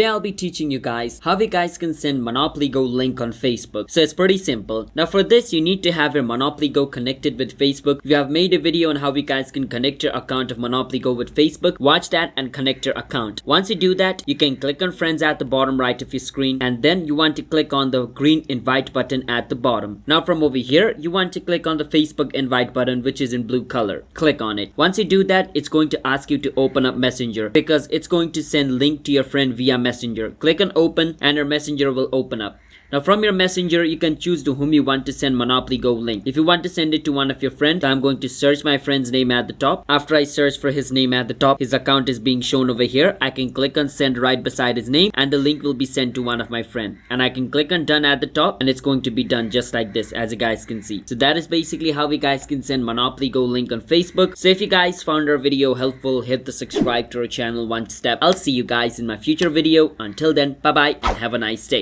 Today I'll be teaching you guys how you guys can send Monopoly Go link on Facebook. So it's pretty simple. Now for this you need to have your Monopoly Go connected with Facebook. We have made a video on how you guys can connect your account of Monopoly Go with Facebook. Watch that and connect your account. Once you do that, you can click on friends at the bottom right of your screen, and then you want to click on the green invite button at the bottom. Now from over here you want to click on the Facebook invite button, which is in blue color. Click on it. Once you do that, it's going to ask you to open up Messenger because it's going to send link to your friend via Messenger. Click on open and your Messenger will open up. Now from your Messenger, you can choose to whom you want to send Monopoly Go link. If you want to send it to one of your friends, I'm going to search my friend's name at the top. After I search for his name at the top, his account is being shown over here. I can click on send right beside his name and the link will be sent to one of my friends. And I can click on done at the top and it's going to be done just like this, as you guys can see. So that is basically how you guys can send Monopoly Go link on Facebook. So if you guys found our video helpful, hit the subscribe to our channel one step. I'll see you guys in my future video. Until then, bye bye and have a nice day.